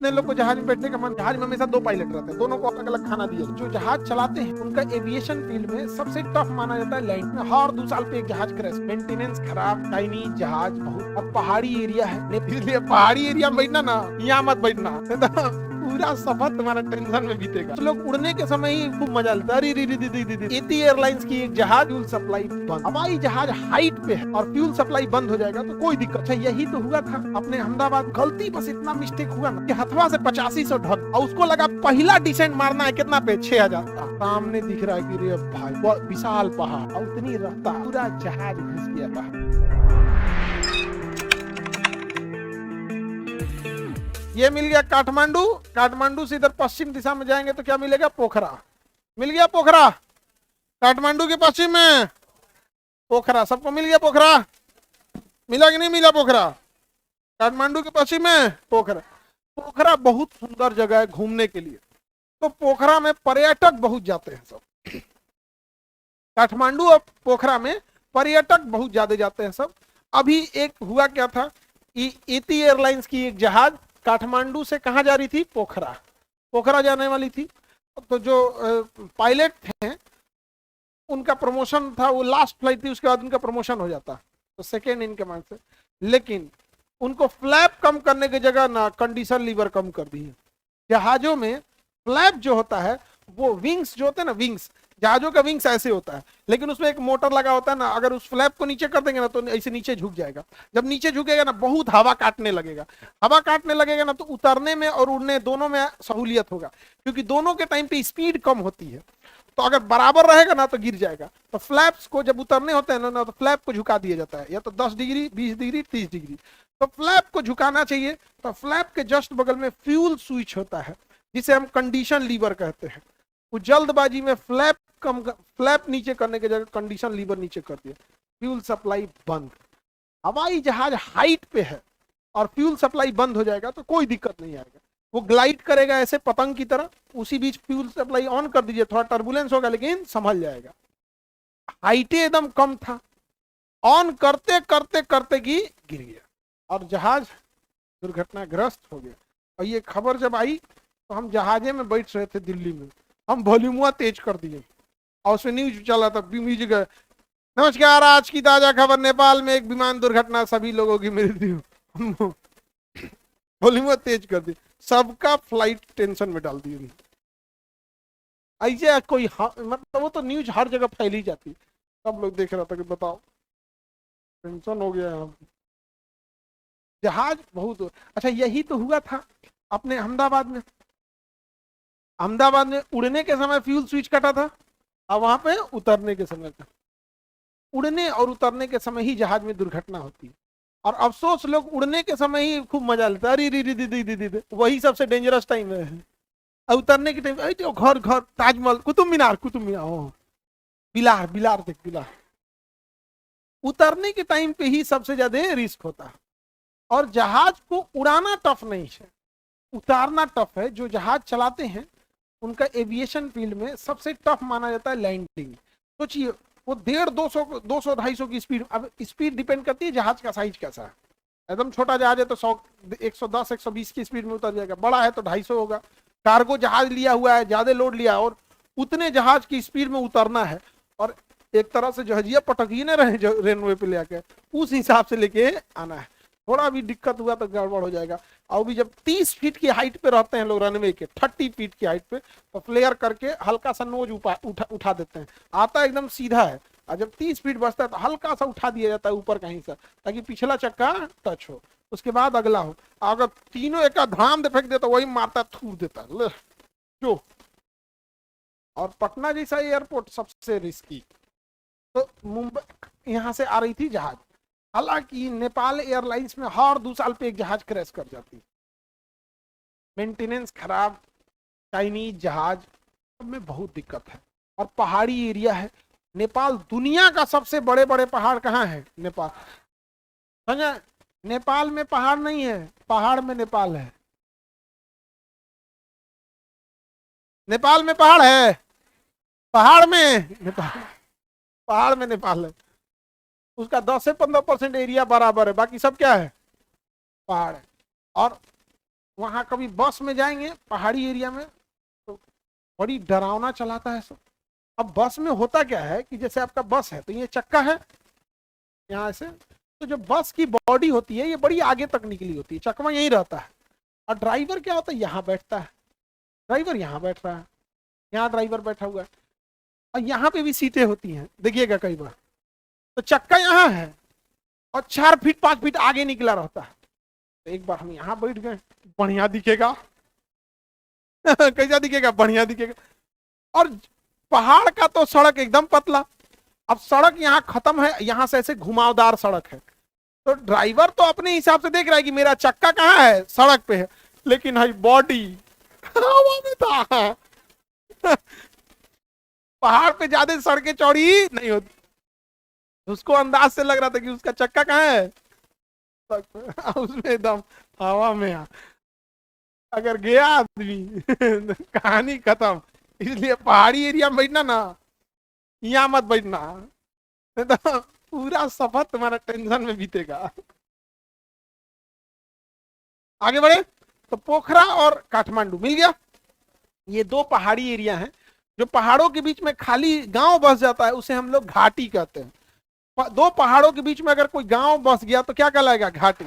इतने लोग को जहाज में बैठने का मन, जहाज में हमेशा 2 पायलट रहते हैं, दोनों को अलग अलग खाना दिया। जो जहाज चलाते हैं उनका एविएशन फील्ड में सबसे टफ माना जाता है लैंड में। हर 2 साल पे एक जहाज क्रैश, मेंटेनेंस खराब, चाइनीज जहाज बहुत, और पहाड़ी एरिया है, इसलिए पहाड़ी एरिया में बैठना ना, यहाँ मत बैठना, पूरा सफर तुम्हारा टेंशन में बीतेगा। तो लोग उड़ने के समय ही खूब मजा लेता है। एटी एयरलाइंस की एक जहाज फ्यूल सप्लाई बंद, हवाई जहाज हाइट पे है और फ्यूल सप्लाई बंद हो जाएगा तो कोई दिक्कत। अच्छा यही तो हुआ था अपने अहमदाबाद, गलती बस इतना मिस्टेक हुआ ना कि हथवा से 8500 ढक, और उसको लगा पहला डिसेंट मारना है कितना पे 6000, सामने दिख रहा है कि रे भाई विशाल पहाड़ और उतनी रफ्तार, पूरा जहाज घुस गया था। ये मिल गया काठमांडू। काठमांडू से इधर पश्चिम दिशा में जाएंगे तो क्या मिलेगा? पोखरा। मिल गया पोखरा, काठमांडू के पश्चिम में पोखरा। सबको मिल गया पोखरा? मिला कि नहीं मिला पोखरा? काठमांडू के पश्चिम में पोखरा। पोखरा बहुत सुंदर जगह है घूमने के लिए, तो पोखरा में पर्यटक बहुत जाते हैं सब। काठमांडू और पोखरा में पर्यटक बहुत ज्यादा जाते हैं सब। अभी एक हुआ क्या था, एटी एयरलाइंस की एक जहाज काठमांडू से कहाँ जा रही थी? पोखरा। पोखरा जाने वाली थी, तो जो पायलट थे उनका प्रमोशन था, वो लास्ट फ्लाइट थी, उसके बाद उनका प्रमोशन हो जाता, तो सेकेंड इन कमांड से। लेकिन उनको फ्लैप कम करने की जगह ना कंडीशन लीवर कम कर दी है। जहाजों में फ्लैप जो होता है, वो विंग्स जो होते हैं ना, विंग्स, जहाजों का विंग्स ऐसे होता है, लेकिन उसमें एक मोटर लगा होता है ना, अगर उस फ्लैप को नीचे कर देंगे ना तो ऐसे नीचे झुक जाएगा। जब नीचे झुकेगा ना बहुत हवा काटने लगेगा, हवा काटने लगेगा ना तो उतरने में और उड़ने दोनों में सहूलियत होगा, क्योंकि दोनों के टाइम पे स्पीड कम होती है। तो अगर बराबर रहेगा ना तो गिर जाएगा। तो फ्लैप्स को जब उतरने होते हैं ना तो फ्लैप को झुका दिया जाता है, या तो 10 डिग्री, 20 डिग्री, 30 डिग्री। तो फ्लैप को झुकाना चाहिए। तो फ्लैप के जस्ट बगल में फ्यूल स्विच होता है, जिसे हम कंडीशन लीवर कहते हैं। वो जल्दबाजी में फ्लैप नीचे करने के जगह कंडीशन लीवर नीचे कर दिया, फ्यूल सप्लाई बंद। हवाई जहाज हाइट पे है और फ्यूल सप्लाई बंद हो जाएगा तो कोई दिक्कत नहीं आएगा, वो ग्लाइड करेगा ऐसे पतंग की तरह। उसी बीच फ्यूल सप्लाई ऑन कर दीजिए, थोड़ा टर्बुलेंस होगा लेकिन संभल जाएगा। हाइटे एकदम कम था, ऑन करते करते करते गिर गया और जहाज दुर्घटनाग्रस्त हो गया। और ये खबर जब आई तो हम जहाजे में बैठ रहे थे दिल्ली में, हम वॉल्यूम तेज कर दिए और उसमें न्यूज चला था, म्यूजिक है, नमस्कार आज की ताजा खबर, नेपाल में एक विमान दुर्घटना, सभी लोगों की मृत्यु। वॉल्यूम तेज कर दी, सबका फ्लाइट टेंशन में डाल दी। ऐसे कोई मतलब वो तो न्यूज हर जगह फैली जाती, सब लोग देख रहा था कि बताओ टेंशन हो गया यहाँ। जहाज बहुत। अच्छा यही तो हुआ था अपने अहमदाबाद में। अहमदाबाद में उड़ने के समय फ्यूल स्विच कटा था और वहां पे उतरने के समय था। उड़ने और उतरने के समय ही जहाज में दुर्घटना होती है, और अफसोस लोग उड़ने के समय ही खूब मजा लेते हैं। अरे वही सबसे डेंजरस टाइम है। उतरने के टाइम घर घर ताजमहल, कुतुब मीनार बिलार देख बिलार। उतरने के टाइम पे ही सबसे ज्यादा रिस्क होता है। और जहाज को उड़ाना टफ नहीं है, उतारना टफ है। जो जहाज चलाते हैं उनका एविएशन फील्ड में सबसे टफ माना जाता है लैंडिंग। सोचिए वो 150, 200, 250 की स्पीड। अब स्पीड डिपेंड करती है जहाज का साइज कैसा है। एकदम छोटा जहाज है तो 100, 110, 120 की स्पीड में उतर जाएगा। बड़ा है तो 250 होगा। कार्गो जहाज लिया हुआ है, ज्यादा लोड लिया और उतने जहाज की स्पीड में उतरना है, और एक तरह से जहाजिया पटकी न रहे रेनवे पे लेके, उस हिसाब से लेके आना है। थोड़ा भी दिक्कत हुआ तो गड़बड़ हो जाएगा। और भी जब 30 फीट की हाइट पे रहते हैं लोग रनवे के, 30 फीट की हाइट पे, तो फ्लेयर करके हल्का सा नोज उठा देते हैं। आता एकदम सीधा है, और जब 30 फीट बचता है तो हल्का सा उठा दिया जाता है ऊपर कहीं से, ताकि पिछला चक्का टच हो, उसके बाद अगला हो। अगर तीनों एक धड़ाम दे फेंक देता वही मारता थूर देता ले जो। और पटना जैसा एयरपोर्ट सबसे रिस्की। तो मुंबई यहाँ से आ रही थी जहाज, हालांकि नेपाल एयरलाइंस में हर 2 साल पे एक जहाज क्रैश कर जाती, मेंटेनेंस खराब, चाइनीज जहाज, सब में बहुत दिक्कत है। और पहाड़ी एरिया है। नेपाल दुनिया का सबसे बड़े बड़े पहाड़ कहाँ है? नेपाल। समझे? नेपाल में पहाड़ नहीं है, पहाड़ में नेपाल है। नेपाल में पहाड़ है, पहाड़ में नेपाल, पहाड़ में नेपाल है। उसका 10 से 15% एरिया बराबर है, बाकी सब क्या है? पहाड़ है। और वहां कभी बस में जाएंगे पहाड़ी एरिया में तो बड़ी डरावना चलाता है सब। अब बस में होता क्या है कि जैसे आपका बस है तो ये चक्का है यहाँ से, तो जो बस की बॉडी होती है ये बड़ी आगे तक निकली होती है, चकवा यही रहता है, और ड्राइवर क्या होता है यहाँ बैठता है, ड्राइवर यहाँ बैठ रहा है, यहाँ ड्राइवर बैठा हुआ है, और यहाँ पे भी सीटें होती हैं देखिएगा कई बार, तो चक्का यहाँ है और 4 फीट 5 फीट आगे निकला रहता है। तो एक बार हम यहाँ बैठ गए, बढ़िया दिखेगा कैसा दिखेगा, बढ़िया दिखेगा। और पहाड़ का तो सड़क एकदम पतला, अब सड़क यहाँ खत्म है, यहाँ से ऐसे घुमावदार सड़क है, तो ड्राइवर तो अपने हिसाब से देख रहा है कि मेरा चक्का कहाँ है, सड़क पे है, लेकिन भाई बॉडी हवा में था पहाड़ पे ज्यादा सड़कें चौड़ी नहीं होती, उसको अंदाज से लग रहा था कि उसका चक्का कहाँ है, उसमें एकदम हवा में आ। अगर गया आदमी कहानी खत्म। इसलिए पहाड़ी एरिया में बैठना ना, यहाँ मत बैठना, तो पूरा सफर तुम्हारा टेंशन में बीतेगा। आगे बढ़े तो पोखरा और काठमांडू मिल गया, ये 2 पहाड़ी एरिया हैं। जो पहाड़ों के बीच में खाली गांव बस जाता है उसे हम लोग घाटी कहते हैं। 2 पहाड़ों के बीच में अगर कोई गांव बस गया तो क्या कहलाएगा, घाटी।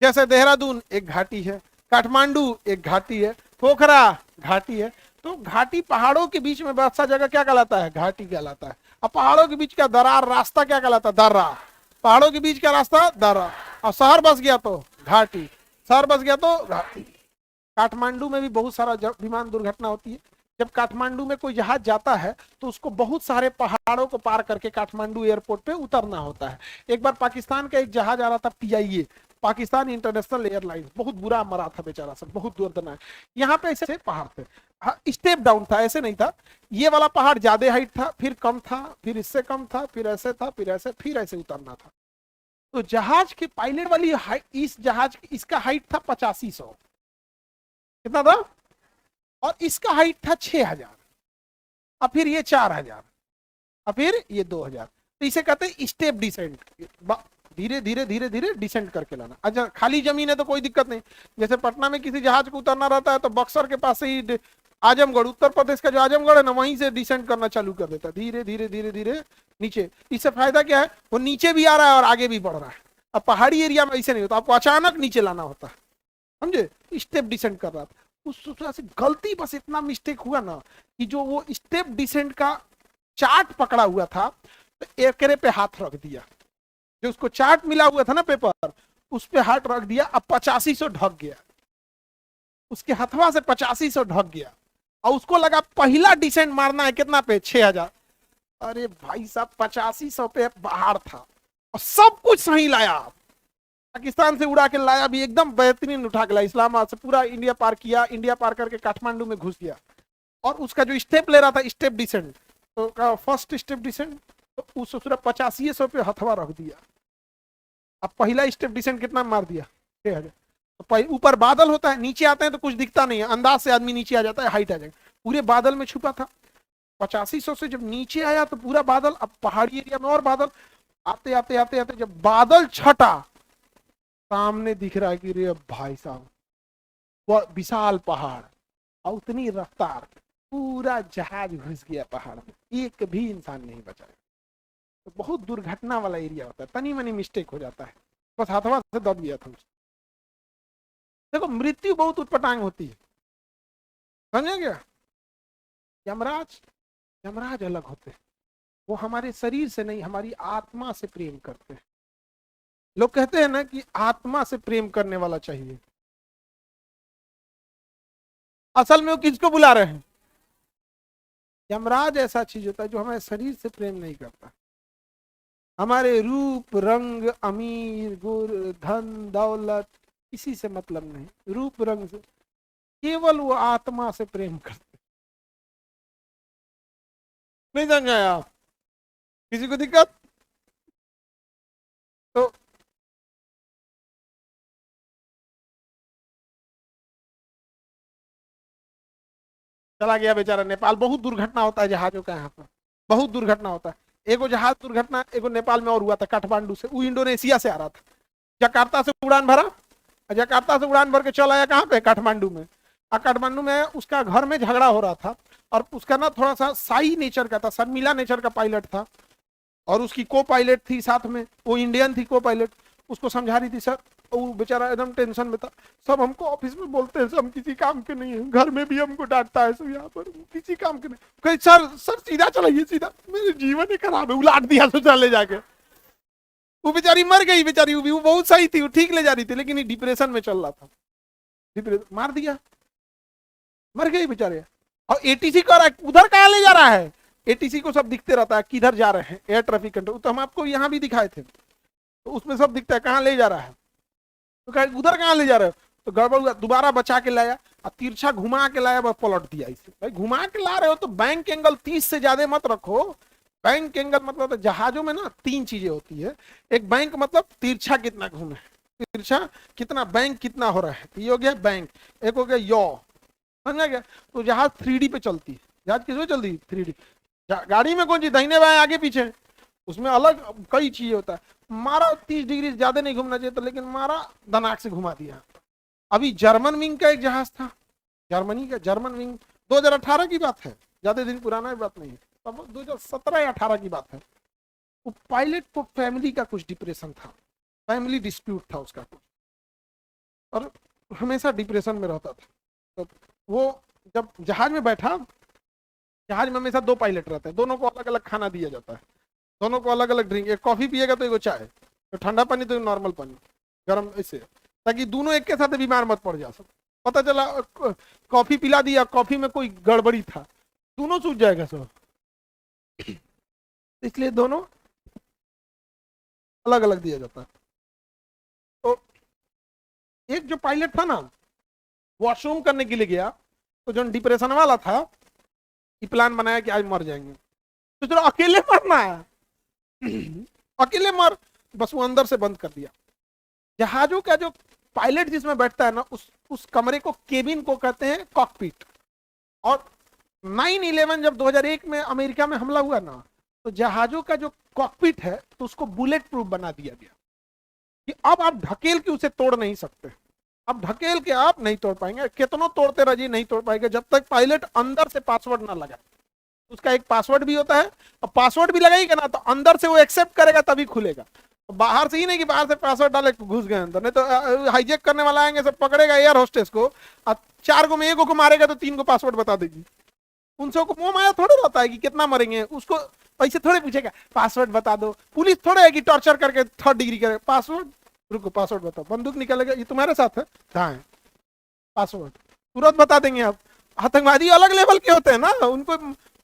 जैसे देहरादून एक घाटी है, काठमांडू एक घाटी है, पोखरा घाटी है। तो घाटी पहाड़ों के बीच में बसा जगह क्या कहलाता है, घाटी कहलाता है। अब पहाड़ों के बीच का दरार रास्ता क्या कहलाता है, दर्रा। पहाड़ों के बीच का रास्ता दर्रा, और शहर बस गया तो घाटी, शहर बस गया तो घाटी। काठमांडू में भी बहुत सारा विमान दुर्घटना होती है। जब काठमांडू में कोई जहाज जाता है तो उसको बहुत सारे पहाड़ों को पार करके काठमांडू एयरपोर्ट पे उतरना होता है। एक बार पाकिस्तान का एक जहाज आ रहा था, PIA पाकिस्तान इंटरनेशनल एयरलाइंस, बहुत बुरा मरा था बेचारा सब, बहुत दर्दनाक। यहाँ पे ऐसे पहाड़ थे, स्टेप डाउन था, ऐसे नहीं था। ये वाला पहाड़ ज्यादा हाइट था, फिर कम था, फिर इससे कम था, फिर ऐसे था, फिर ऐसे, फिर ऐसे उतरना था। तो जहाज के पायलट वाली इस जहाज इसका हाइट था 8500, कितना था, और इसका हाइट था 6000, और फिर ये 4000, और फिर ये 2000। तो इसे कहते हैं स्टेप डिसेंट, धीरे धीरे धीरे धीरे डिसेंट करके लाना। अच्छा खाली जमीन है तो कोई दिक्कत नहीं, जैसे पटना में किसी जहाज को उतरना रहता है तो बक्सर के पास से ही आजमगढ़, उत्तर प्रदेश का जो आजमगढ़ है ना, वहीं से डिसेंट करना चालू कर देता है, धीरे धीरे धीरे धीरे नीचे। इससे फायदा क्या है, वो नीचे भी आ रहा है और आगे भी बढ़ रहा है। अब पहाड़ी एरिया में ऐसे नहीं होता, आपको अचानक नीचे लाना होता है, समझे, स्टेप डिसेंट कर रहा था। उस से गलती बस इतना मिस्टेक हुआ ना कि जो वो स्टेप डिसेंट का चार्ट पकड़ा हुआ था तो एकरे पे हाथ रख दिया, जो उसको चार्ट मिला हुआ था ना पेपर, उस पे हाथ रख दिया। अब 8500 ढक गया, उसके हथवा से 8500 ढक गया, और उसको लगा पहला डिसेंट मारना है कितना पे, 6000। अरे भाई साहब 8500 पे बाहर था, और सब कुछ सही लाया, पाकिस्तान से उड़ा के लाया भी, एकदम बेहतरीन उठा के लाया, इस्लामाबाद से पूरा इंडिया पार किया, इंडिया पार करके काठमांडू में घुस गया। और उसका जो स्टेप ले रहा था, स्टेप डिसेंट, तो फर्स्ट स्टेप डिसेंट, तो उस 8500 पे हथवा रख दिया। अब पहला स्टेप डिसेंट कितना मार दिया, 6000। तो ऊपर बादल होता है, नीचे आते हैं तो कुछ दिखता नहीं है, अंदाज से आदमी नीचे आ जाता है, हाइट आ जाएगा, पूरे बादल में छुपा था। 8500 से जब नीचे आया तो पूरा बादल, अब पहाड़ी एरिया में और बादल, आते आते आते आते जब बादल छटा, सामने दिख रहा है कि रे भाई साहब वो विशाल पहाड़, और उतनी रफ्तार, पूरा जहाज घुस गया पहाड़ में, एक भी इंसान नहीं बचा। तो बहुत दुर्घटना वाला एरिया होता है, तनी मनी मिस्टेक हो जाता है, बस हाथवा से दब गया था। देखो मृत्यु बहुत उटपटांग होती है, समझे क्या। यमराज, यमराज अलग होते हैं, वो हमारे शरीर से नहीं, हमारी आत्मा से प्रेम करते हैं। लोग कहते हैं ना कि आत्मा से प्रेम करने वाला चाहिए, असल में वो किसको बुला रहे हैं, यमराज ऐसा चीज होता है जो हमारे शरीर से प्रेम नहीं करता, हमारे रूप रंग, अमीर गुर, धन दौलत, किसी से मतलब नहीं, रूप रंग से, केवल वो आत्मा से प्रेम करते। नहीं समझाया आप, किसी को दिक्कत तो चला गया बेचारा नेपाल। बहुत दुर्घटना होता है जहाजों का, यहाँ पर बहुत दुर्घटना होता है। एगो जहाज दुर्घटना एगो नेपाल में और हुआ था, काठमांडू से, वो इंडोनेशिया से आ रहा था, जकार्ता से उड़ान भरा, जकार्ता से उड़ान भर के चल आया कहाँ पे, काठमांडू में। काठमांडू में उसका घर में झगड़ा हो रहा था, और उसका ना थोड़ा सा साई नेचर का था, शर्मिला नेचर का पायलट था, और उसकी को पायलट थी साथ में, वो इंडियन थी को पायलट, उसको समझा रही थी सर, वो बेचारा एकदम टेंशन में था। सब हमको ऑफिस में बोलते हैं, सब हम किसी काम के नहीं है, घर में भी हमको डांटता है, सब यहाँ पर किसी काम के नहीं। कहीं सर सर सीधा चलाइए सीधा, मेरे जीवन ही खराब है, उलाट दिया सोचा ले जाके। वो बेचारी मर गई, बेचारी वो बहुत सही थी, वो ठीक ले जा रही थी, लेकिन डिप्रेशन में चल रहा था, डिप्रेशन मार दिया, मर गई बेचारे। और एटीसी कर रहा है, उधर कहाँ ले जा रहा है, एटीसी को सब दिखते रहता है किधर जा रहे हैं, एयर ट्रैफिक कंट्रोल, तो हम आपको यहाँ भी दिखाए थे, तो उसमें सब दिखता है कहाँ ले जा रहा है, तो कहा उधर कहाँ ले जा रहे हो, तो गड़बड़ हुआ, दोबारा बचा के लाया और तिरछा घुमा के लाया, बस पलट दिया इसे। भाई घुमा के ला रहे हो तो बैंक एंगल 30 से ज्यादा मत रखो। बैंक एंगल मतलब तो जहाजों में ना 3 चीजें होती है, एक बैंक मतलब तिरछा कितना घूमे, तिरछा कितना, बैंक कितना हो रहा है, ये हो गया बैंक, एक हो गया यौ, समझा गया। तो जहाज 3D पे चलती है, जहाज किस पे चलती है 3D, गाड़ी में कौन चीज दाहिने बाएं आगे पीछे, उसमें अलग कई चीजें होता है। मारा 30 डिग्री से ज्यादा नहीं घूमना चाहिए था, लेकिन मारा दनाक से घुमा दिया। अभी जर्मन विंग का एक जहाज था, जर्मनी का जर्मन विंग, 2018 की बात है, ज्यादा दिन पुराना बात नहीं है, तब 2017 या 18 की बात है। वो पायलट को फैमिली का कुछ डिप्रेशन था, फैमिली डिस्प्यूट था उसका कुछ, और हमेशा डिप्रेशन में रहता था। तो वो जब जहाज में बैठा, जहाज में हमेशा 2 पायलट रहते हैं, दोनों को अलग अलग खाना दिया जाता है, दोनों को अलग अलग ड्रिंक, एक कॉफी पिएगा तो एक चाय, तो ठंडा पानी तो नॉर्मल पानी, गर्म ऐसे, ताकि दोनों एक के साथ बीमार मत पड़ जा सब। पता चला कॉफी पिला दिया, कॉफी में कोई गड़बड़ी था, दोनों सूझ जाएगा सब, इसलिए दोनों अलग अलग दिया जाता है। तो एक जो पायलट था ना, वॉशरूम करने के लिए गया, तो जो डिप्रेशन वाला था, ये प्लान बनाया कि आज मर जाएंगे, तो चलो अकेले मरना है, अकेले मर, बस वो अंदर से बंद कर दिया। जहाजों का जो पायलट जिसमें बैठता है ना, उस कमरे को, केबिन को कहते हैं कॉकपिट। और 9/11 जब 2001 में अमेरिका में हमला हुआ ना, तो जहाजों का जो कॉकपिट है, तो उसको बुलेट प्रूफ बना दिया गया कि अब आप ढकेल के उसे तोड़ नहीं सकते, अब ढकेल के आप नहीं तोड़ पाएंगे, कितनों तोड़ते रहिए नहीं तोड़ पाएंगे, जब तक पायलट अंदर से पासवर्ड ना लगा। उसका एक पासवर्ड भी होता है, और पासवर्ड भी लगाएगा ना तो अंदर से वो एक्सेप्ट करेगा तभी खुलेगा, तो बाहर से ही नहीं कि बाहर से पासवर्ड डाले घुस गए अंदर, नहीं तो हाईजेक करने वाला आएंगे सब पकड़ेगा एयर होस्टेस को, और 4 को में 1 को मारेगा तो 3 को पासवर्ड बता देगी। उनसे को मोह माया थोड़े रहता है कि कितना मरेंगे, उसको पैसे थोड़े पूछेगा पासवर्ड बता दो, पुलिस थोड़े है कि टॉर्चर करके 3rd डिग्री करे, पासवर्ड रुको पासवर्ड बताओ, बंदूक निकलेगा, ये तुम्हारे साथ है कहाँ है पासवर्ड, तुरंत बता देंगे आप। आतंकवादी अलग लेवल के होते हैं ना, उनको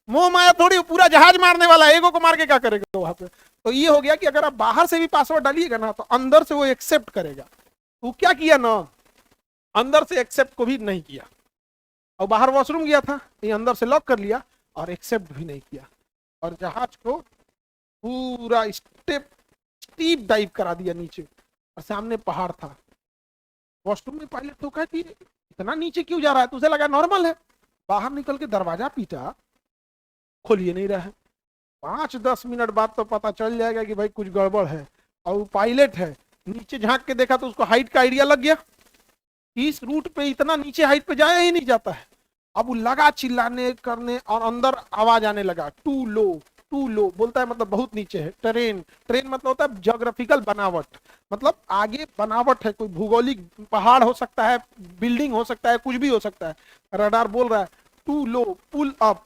मोह माया थोड़ी, पूरा जहाज मारने वाला है, एगो को मार के क्या करेगा वहां पे। तो ये हो गया कि अगर आप बाहर से भी पासवर्ड डालिएगा ना, तो अंदर से वो एक्सेप्ट करेगा। वो क्या किया ना, अंदर से एक्सेप्ट को भी नहीं किया, और बाहर वॉशरूम गया था, ये अंदर से लॉक कर लिया और एक्सेप्ट भी नहीं किया, और जहाज को पूरा स्टीप डाइव करा दिया नीचे, और सामने पहाड़ था। वॉशरूम में पायलट तो कहा कि इतना नीचे क्यों जा रहा है, तुझे लगा नॉर्मल है, बाहर निकल के दरवाजा पीटा, खोलिए नहीं रहा है। 5-10 मिनट बाद तो पता चल जाएगा कि भाई कुछ गड़बड़ है, और वो पायलट है, नीचे झांक के देखा तो उसको हाइट का आइडिया लग गया, इस रूट पे इतना नीचे हाइट पे जाया ही नहीं जाता है। अब वो लगा चिल्लाने करने, और अंदर आवाज आने लगा टू लो बोलता है, मतलब बहुत नीचे है। ट्रेन मतलब होता है ज्योग्राफिकल बनावट, मतलब आगे बनावट है, कोई भूगोलिक पहाड़ हो सकता है, बिल्डिंग हो सकता है, कुछ भी हो सकता है। रडार बोल रहा है टू लो, पुल अप।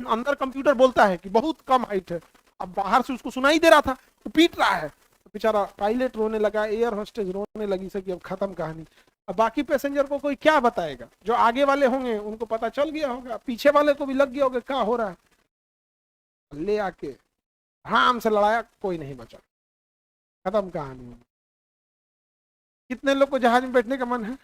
अंदर कंप्यूटर बोलता है कि बहुत कम हाइट है। अब बाहर से उसको सुनाई दे रहा था, वो पीट रहा है, तो बेचारा पायलट रोने लगा, एयर होस्टेस रोने लगी से कि अब खत्म कहानी। अब बाकी पैसेंजर को कोई क्या बताएगा, जो आगे वाले होंगे उनको पता चल गया होगा, पीछे वाले को भी लग गया होगा क्या हो रहा है, ले आके आराम से लड़ाया, कोई नहीं बचा, खत्म कहानी। कितने लोग को जहाज में बैठने का मन है?